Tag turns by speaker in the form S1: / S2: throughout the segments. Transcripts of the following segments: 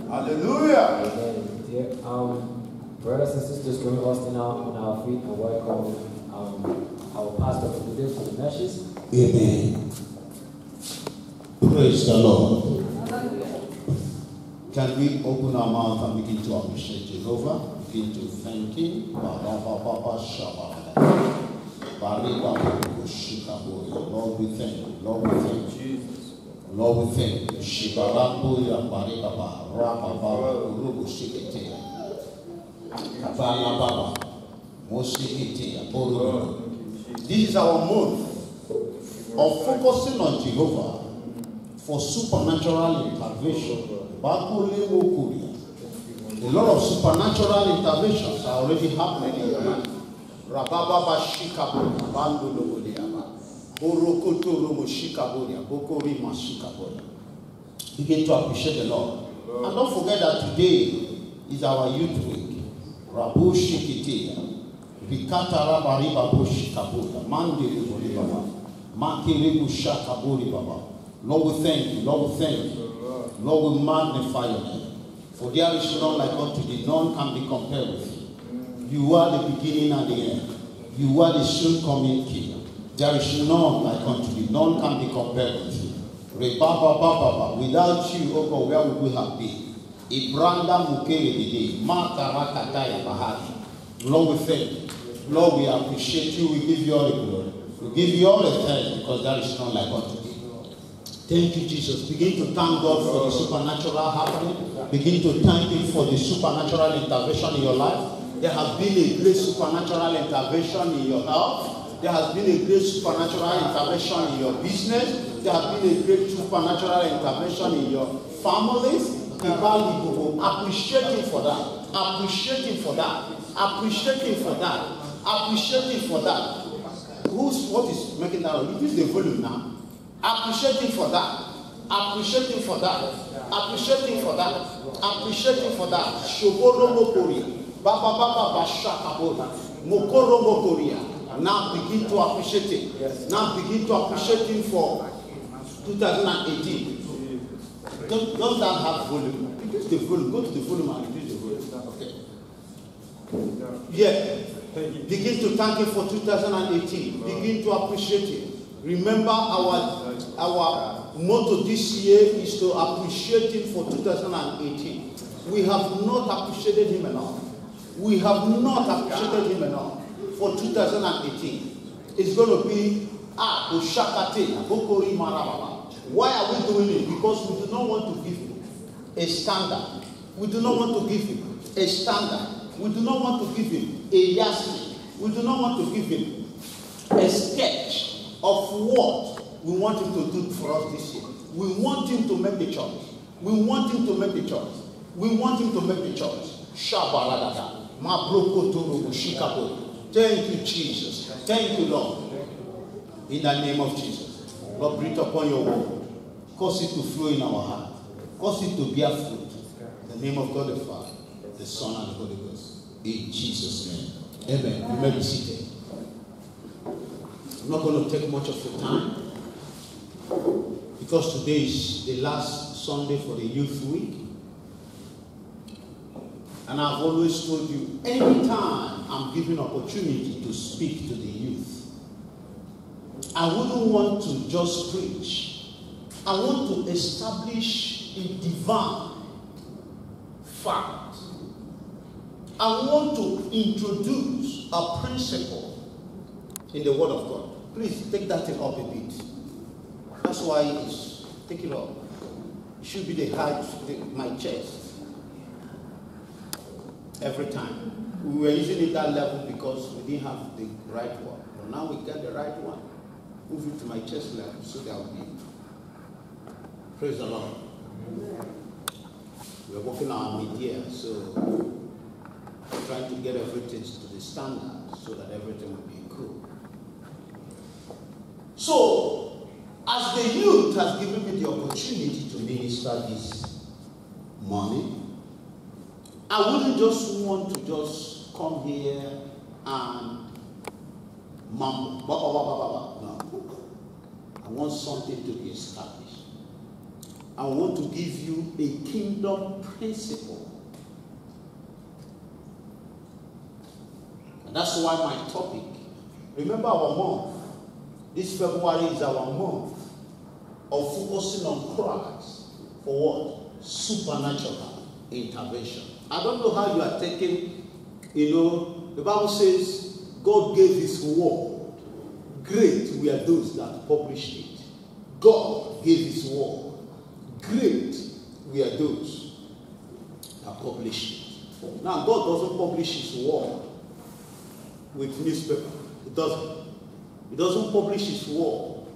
S1: Hallelujah.
S2: Amen. Dear, brothers and sisters, join us now on our feet and welcome our pastor for today for the message.
S3: Amen. Praise the Lord. Can we open our mouth and begin to appreciate Jehovah? Begin to thank Him. Lord, we thank you. Lord, we thank you. Jesus. Lord, we thank you. Shibarambo ya barikaba, rababa, urubu shiketea. Kabala baba, moshiketea, borubu. This is our mode of focusing on Jehovah for supernatural intervention. A lot of supernatural interventions are already happening in your life. Rababa shikabu, bandu lobodiaba. Borokoto romo shikabodia, bokori mashikabodia. Begin to appreciate the Lord. And don't forget that today is our youth week. Rabu shikitia. Vikata rabari babu shikabodia. Mandi libori baba. Makiri bushakabori baba. Lord, we thank you. Lord, we thank you. Lord, we magnify your name. For there is none like unto thee. None can be compared with you. You are the beginning and the end. You are the soon coming King. There is none like unto thee. None can be compared with you. Without you, oh God, where would we have been? Ibranda mukere dede. Makarakataya bahari. Lord, we thank you. Lord, we appreciate you. We give you all the glory. We give you all the thanks because there is none like unto thee. Thank you, Jesus. Begin to thank God for the supernatural happening. Begin to thank Him for the supernatural intervention in your life. There has been a great supernatural intervention in your health. There has been a great supernatural intervention in your business. There has been a great supernatural intervention in your families. Appreciate Him for that. Appreciate Him for that. Appreciate Him for that. Appreciate Him for that. What is making that? Reduce the volume now. Appreciate Him for that. Appreciate Him for that. Appreciate Him for that. Appreciate Him for that. Shoboro mokoria. Baba baba bashakaboda. Mokoro mokoria. Now begin to appreciate Him. Now begin to appreciate Him for 2018. Don't that have volume? Reduce the volume. Go to the volume and reduce the volume. Okay. Yeah. Begin to thank Him for 2018. Begin to appreciate Him. Remember our motto this year is to appreciate Him for 2018. We have not appreciated Him enough. We have not appreciated Him enough for 2018. It's going to be Bokori Marababa. Why are we doing it? Because we do not want to give Him a standard. We do not want to give Him a standard. We do not want to give Him a yardstick. We do not want to give Him a sketch of what we want Him to do for us this year. We want Him to make the choice. We want Him to make the choice. We want Him to make the choice. Shabaradada. Mabrokotoro Shikabo. Thank you, Jesus. Thank you, Lord. In the name of Jesus. Lord, breathe upon your word. Cause it to flow in our heart. Cause it to bear fruit. In the name of God the Father, the Son, and the Holy Ghost. In Jesus' name. Amen. You may be seated. I'm not going to take much of your time because today is the last Sunday for the Youth Week. And I've always told you, anytime I'm given opportunity to speak to the youth, I wouldn't want to just preach. I want to establish a divine fact. I want to introduce a principle in the Word of God. Please take that thing up a bit. That's why it's take it up. It should be the height of my chest. Every time. We were using it that level because we didn't have the right one. But now we get the right one. Move it to my chest level so that will be. Praise the Lord. We're working on our media, so we're trying to get everything to the standard so that everything will be cool. So, as the youth has given me the opportunity to minister this morning, I wouldn't just want to just come here and mumble. No. I want something to be established. I want to give you a kingdom principle. And that's why my topic, remember our month, this February is our month of focusing on Christ for what? Supernatural intervention. I don't know how you are taking, the Bible says God gave his word. Great were those that published it. God gave his word. Great were those that published it. Now, God doesn't publish his word with newspaper. It doesn't. He doesn't publish his word.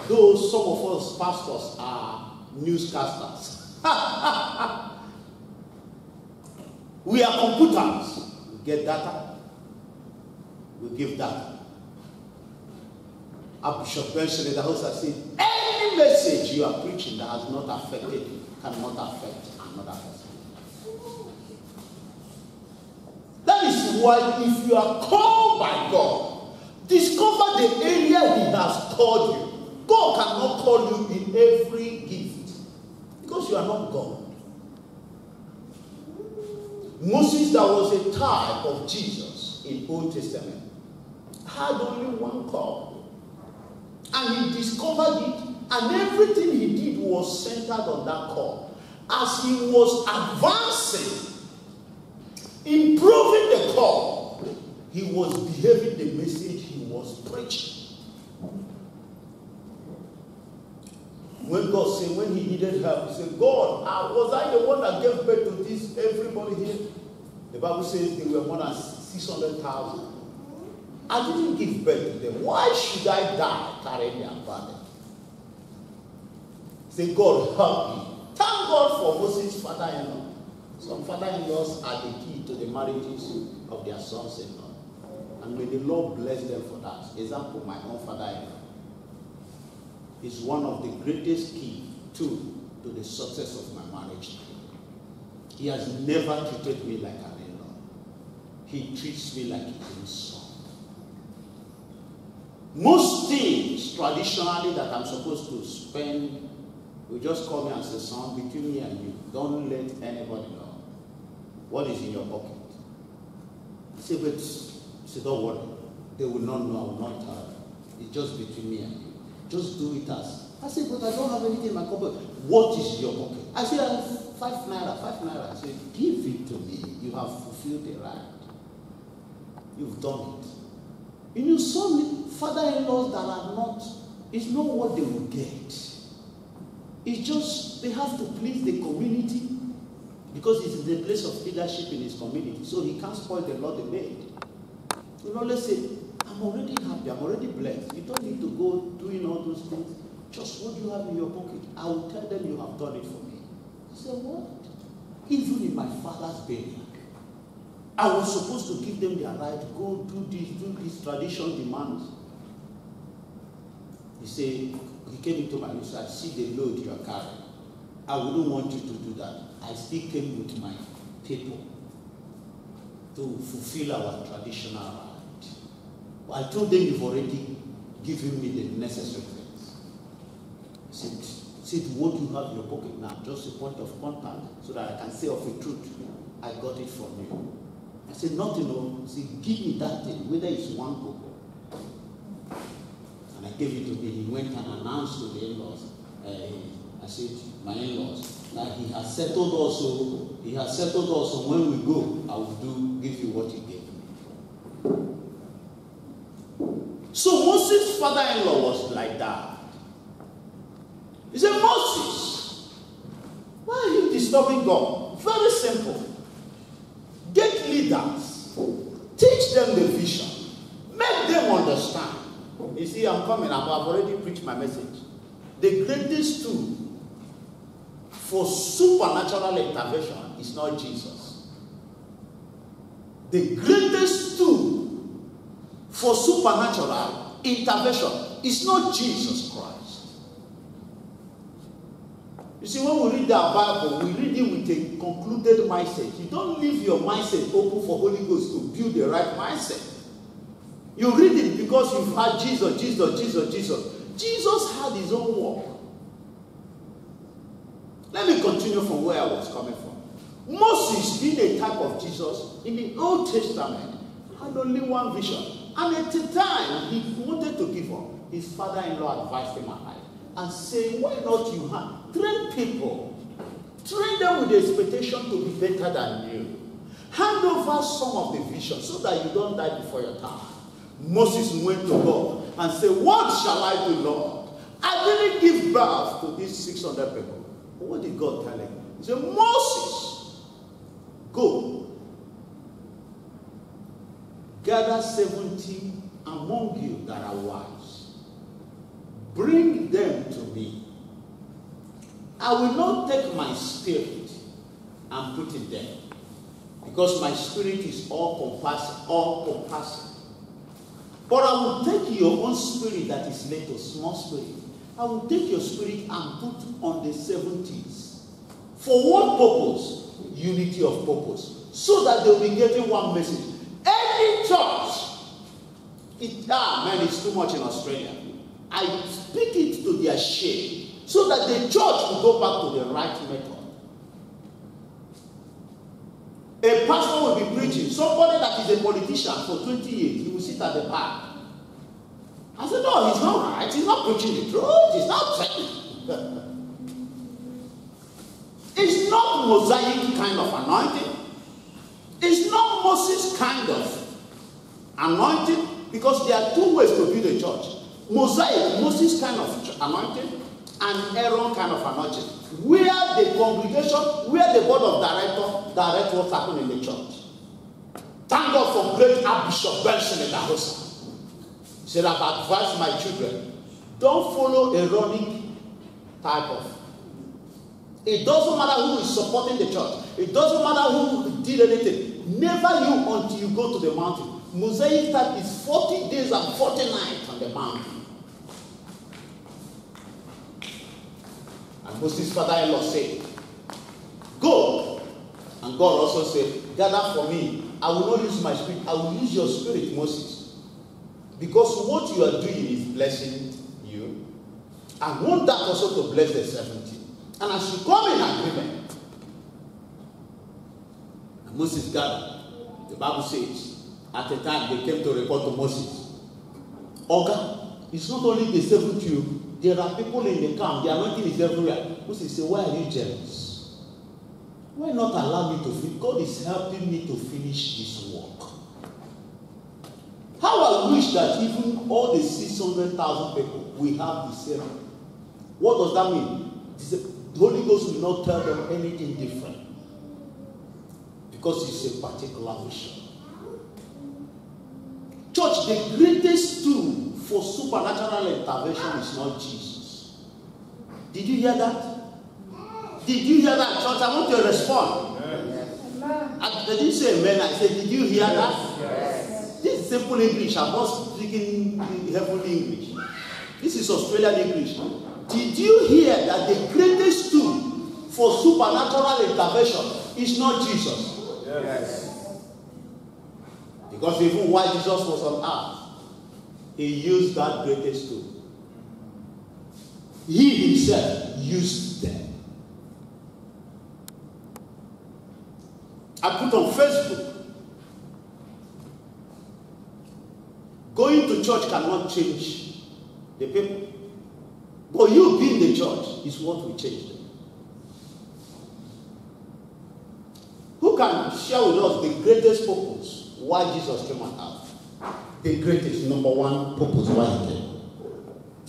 S3: Though some of us pastors are newscasters. We are computers. We get data. We give data. Bishop Benson, the host, has said, any message you are preaching that has not affected you cannot affect another person. That is why if you are called by God, discover the area he has called you. God cannot call you in every gift because you are not God. Moses, that was a type of Jesus in Old Testament, had only one call. And he discovered it, and everything he did was centered on that call. As he was advancing, improving the call, he was behaving the message he was preaching. When God said, when he needed help, he said, God, was I the one that gave birth to this, everybody here? The Bible says there were more than 600,000. I didn't give birth to them. Why should I die carrying their burden? Say, God, help me. Thank God for Moses' father-in-law. Some father-in-laws are the key to the marriages of their sons-in-law. And may the Lord bless them for that. Example, my own father-in-law is one of the greatest key to the success of my marriage. He has never treated me like an in-law. He treats me like his son. Most things traditionally that I'm supposed to spend, will just call me and say, son, between me and you, don't let anybody know what is in your pocket. I say, but don't worry. They will not know, I will not tell them. It's just between me and you. Just do it as. I say, but I don't have anything in my pocket. What is your pocket? I say, I have 5 naira. I say, give it to me. You have fulfilled the right. You've done it. You know, some father-in-laws that are not, it's not what they will get. It's just, they have to please the community because it's the place of leadership in his community. So he can't spoil the law they made. You know, let's say, I'm already happy, I'm already blessed. You don't need to go doing all those things. Just what you have in your pocket. I will tell them you have done it for me. I said, what? Even in my father's burial, I was supposed to give them their right, go do this tradition demands. He said, he came into my house, I see the load you are carrying. I wouldn't want you to do that. I still came with my people to fulfill our traditional right. I told them you've already given me the necessary things. He said, what you have in your pocket now, just a point of contact, so that I can say of the truth, I got it from you. I said, nothing wrong. He said, give me that thing, whether it's 1 kobo. And I gave it to him. He went and announced to the in-laws. I said, my in-laws, that he has settled also. He has settled also. When we go, I will give you what he gave me. So Moses' father-in-law was like that. He said, Moses, why are you disturbing God? Very simple. Get leaders. Teach them the vision. Make them understand. You see, I'm coming. I've already preached my message. The greatest tool for supernatural intervention is not Jesus. The greatest tool for supernatural intervention is not Jesus Christ. You see, when we read our Bible, we read it with a concluded mindset. You don't leave your mindset open for Holy Ghost to build the right mindset. You read it because you've had Jesus. Jesus had his own work. Let me continue from where I was coming from. Moses, being a type of Jesus in the Old Testament, had only one vision. And at the time he wanted to give up, his father-in-law advised him and said, why not you train people? Train them with the expectation to be better than you. Hand over some of the vision so that you don't die before your time. Moses went to God and said, what shall I do, Lord? I didn't give birth to these 600 people. But what did God tell him? He said, Moses, go. Gather 70 among you that are wise. Bring them to me. I will not take my spirit and put it there. Because my spirit is all-compassing. But I will take your own spirit that is little, small spirit. I will take your spirit and put on the 70s. For what purpose? Unity of purpose. So that they'll be getting one message. Any church, it's too much in Australia. I speak it to their shame. So that the church will go back to the right method. A pastor will be preaching. Somebody that is a politician for 20 years, he will sit at the back. I said, no, he's not right. He's not preaching the truth. He's not saying. It's not Mosaic kind of anointing. It's not Moses kind of anointing. Because there are two ways to build a church. Mosaic, Moses kind of anointing, and Aaron kind of anointing. Where the congregation, where the board of directors direct what's happening in the church. Thank God for great Archbishop Benson in Dahosa. He said, I've advised my children, don't follow a running type of. It doesn't matter who is supporting the church. It doesn't matter who did anything. Never you until you go to the mountain. Mosaic type is 40 days and 40 nights on the mountain. And Moses' father-in-law said, go. And God also said, gather for me. I will not use my spirit. I will use your spirit, Moses. Because what you are doing is blessing you. I want that also to bless the 70. And as you come in agreement, and Moses gathered. The Bible says, at the time they came to report to Moses, Oga, it's not only the 70, there are people in the camp, the anointing is everywhere. Moses said, why are you jealous? Why not allow me to finish? God is helping me to finish this work. How I wish that even all the 600,000 people will have the same. What does that mean? The Holy Ghost will not tell them anything different. Because it's a particular vision. Church, the greatest tool for supernatural intervention is not Jesus. Did you hear that? Did you hear that, church? I want you to respond. Yes. I didn't say amen. I said, did you hear that? Yes. This is simple English. I'm not speaking heavenly English. This is Australian English. Did you hear that the greatest tool for supernatural intervention is not Jesus? Yes. Because even while Jesus was on earth, he used that greatest tool. He himself used them. I put on Facebook, going to church cannot change the people. But you being the church is what will change them. Who can share with us the greatest purpose why Jesus came on earth? The greatest, number one purpose why he came.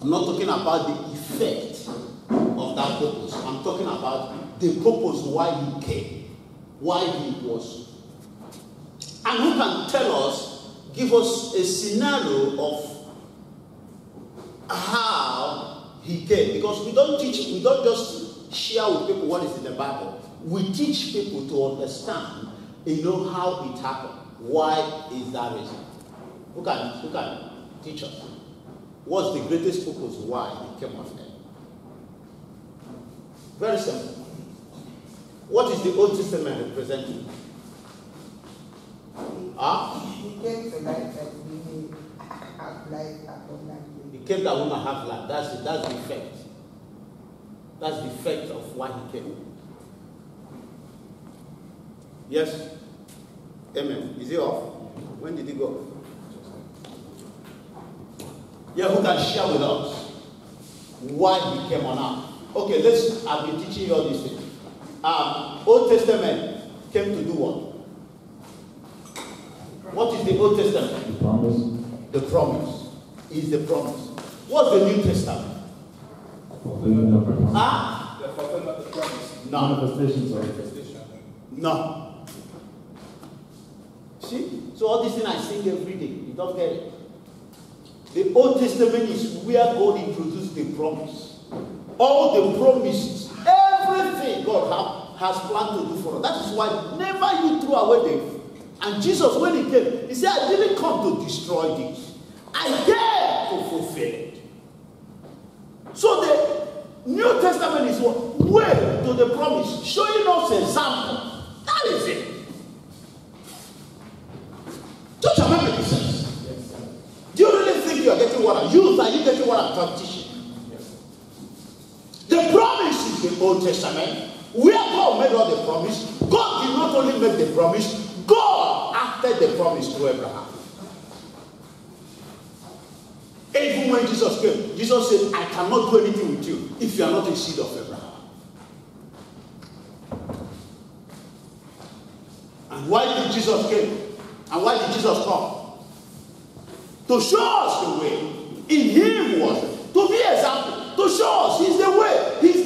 S3: I'm not talking about the effect of that purpose. I'm talking about the purpose why he came. Why he was. And who can tell us, give us a scenario of how he came? Because we don't just share with people what is in the Bible. We teach people to understand, how it happened. Why is that reason? Who can teach us? What's the greatest purpose why he came on earth? Very simple. What is the Old Testament representing?
S1: He came to life that we may have life abundantly.
S3: He came that we might have life. That's the effect. That's the effect of why he came. Yes? Amen. Is he off? When did he go? Yeah, who can share with us why he came on earth? Okay, I've been teaching you all these things. Old Testament came to do what? What is the Old Testament?
S2: The promise.
S3: The promise. Is the promise. What's the New Testament?
S2: Fulfillment of the promise.
S3: Ah?
S4: The fulfillment of the promise.
S3: No.
S2: Manifestations of
S4: Manifestation.
S3: No. See? So all these things I sing every day. You don't get it. The Old Testament is where God introduced the promise. All the promises, everything God has planned to do for us. That is why never you throw away them. And Jesus, when he came, he said, I didn't come to destroy this. I came to fulfill it. So the New Testament is what? Way to the promise, showing us example. That is it. Don't you remember this sense?
S4: Yes, sir.
S3: Do you really think you are getting what I'm used? Are you getting what I'm teaching?
S4: Yes.
S3: The promise is the Old Testament. Where God made all the promise, God did not only make the promise, God acted the promise to Abraham. Even when Jesus came, Jesus said, I cannot do anything with you if you are not a seed of Abraham. And why did Jesus come? And why did Jesus come? To show us the way. In him was to be example. To show us he's the way. He's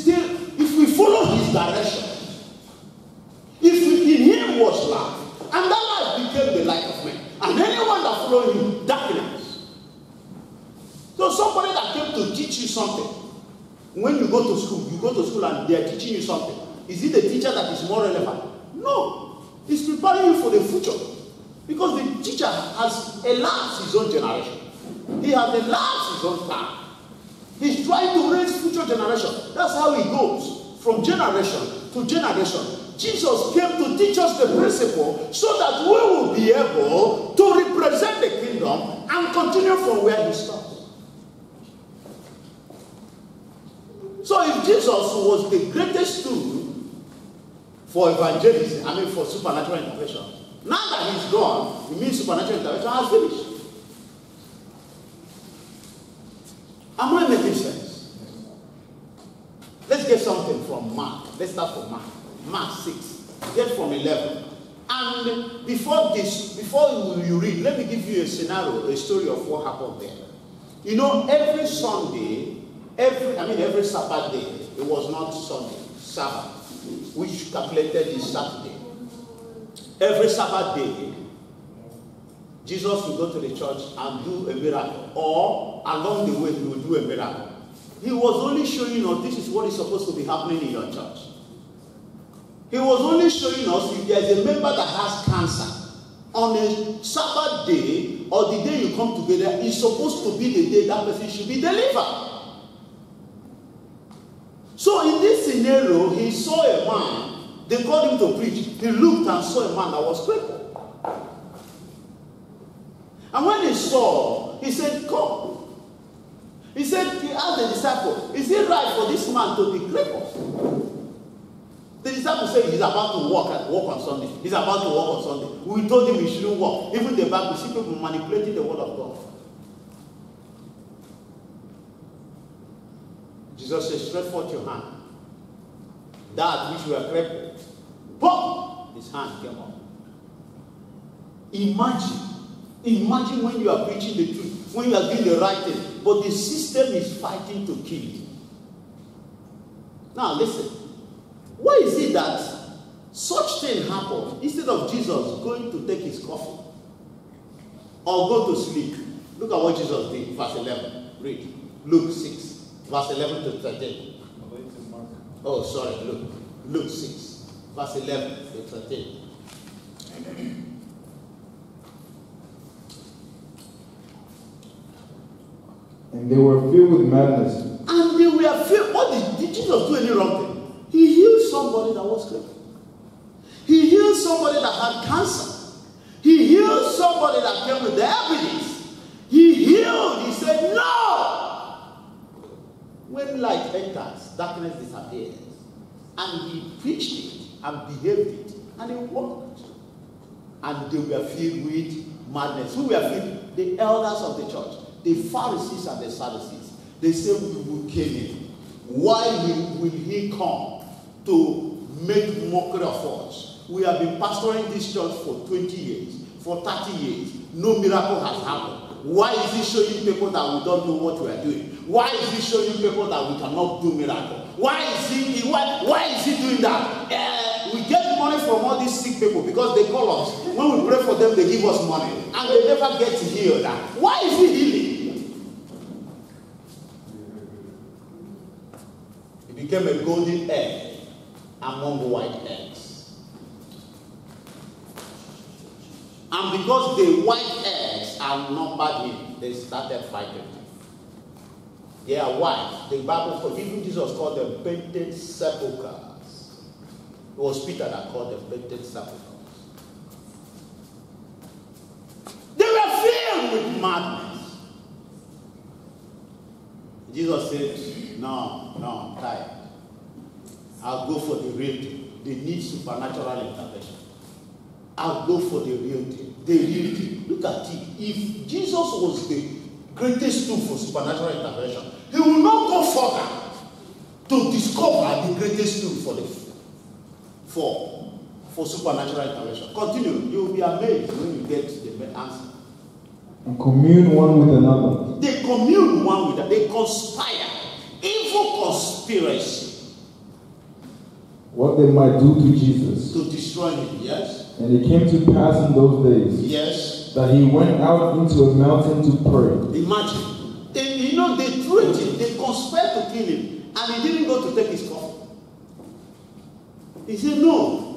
S3: the if we follow his direction. In him was life. And that life became the light of men. And anyone that followed him, darkness. So somebody that came to teach you something. When you go to school and they are teaching you something. Is it the teacher that is more relevant? No. He's preparing you for the future. Because the teacher has elapsed his own generation. He has elapsed his own time. He's trying to raise future generation. That's how he goes from generation to generation. Jesus came to teach us the principle so that we will be able to represent the kingdom and continue from where he stops. So if Jesus was the greatest tool for evangelism, for supernatural intervention, now that he's gone, it means supernatural intervention has finished. Am I making sense? Let's get something from Mark. Let's start from Mark. Mark 6. Get from 11. And before you read, let me give you a scenario, a story of what happened there. You know, every Sunday, every Sabbath day, it was not Sunday, Sabbath, which calculated is Saturday. Every Sabbath day, Jesus would go to the church and do a miracle, or along the way he would do a miracle. He was only showing us this is what is supposed to be happening in your church. He was only showing us if there is a member that has cancer on a Sabbath day or the day you come together, it's supposed to be the day that person should be delivered. So in this scenario, he saw a man, they called him to preach. He looked and saw a man that was crippled. And when he saw, he said, come. He said, he asked the disciple, is it right for this man to be crippled? The disciple said he's about to walk on Sunday. He's about to walk on Sunday. We told him he shouldn't walk. Even the Bible, see people manipulating the word of God. Jesus said, stretch forth your hand. That which were crippled, pop, his hand came up. Imagine when you are preaching the truth, when you are doing the right thing, but the system is fighting to kill you. Now listen. Why is it that such thing happened instead of Jesus going to take his coffee or go to sleep? Look at what Jesus did, verse 11. Read. Luke 6, verse 11 to 13. Oh, sorry, Luke 6, verse 11 to 13.
S5: And they were filled with madness.
S3: And they were filled. What did Jesus do any wrong thing? He healed somebody that was crippled. He healed somebody that had cancer. He healed somebody that came with diabetes. He healed. He said, no. When light enters, darkness disappears. And he preached it and behaved it, and it worked. And they were filled with madness. Who were filled? The elders of the church, the Pharisees and the Sadducees. They said, we will kill him. Why will he come to make mockery of us? We have been pastoring this church for 20 years, for 30 years. No miracle has happened. Why is he showing people that we don't know what we are doing? Why is he showing people that we cannot do miracle? Why is he doing that? We get money from all these sick people because they call us. When we pray for them, they give us money. And they never get healed. Why is he healing? He became a golden egg among white eggs. And because the white eggs outnumbered him, they started fighting. They are white. The Bible, even Jesus called them painted sepulchres. It was Peter that called them painted sepulchres. They were filled with madness. Jesus said, no, I'm tired. I'll go for the real thing. They need supernatural intervention. I'll go for the real thing. The real thing. Look at it. If Jesus was the greatest tool for supernatural intervention, he will not go further to discover the greatest tool for supernatural intervention. Continue. You will be amazed when you get the answer.
S5: And commune one with another.
S3: They commune one with another. They conspire. Evil conspiracy.
S5: What they might do to Jesus.
S3: To destroy him, yes.
S5: And it came to pass in those days.
S3: Yes.
S5: That he went out into a mountain to pray.
S3: Imagine. They threatened him. They conspired to kill him. And he didn't go to take his coffee. He said, no.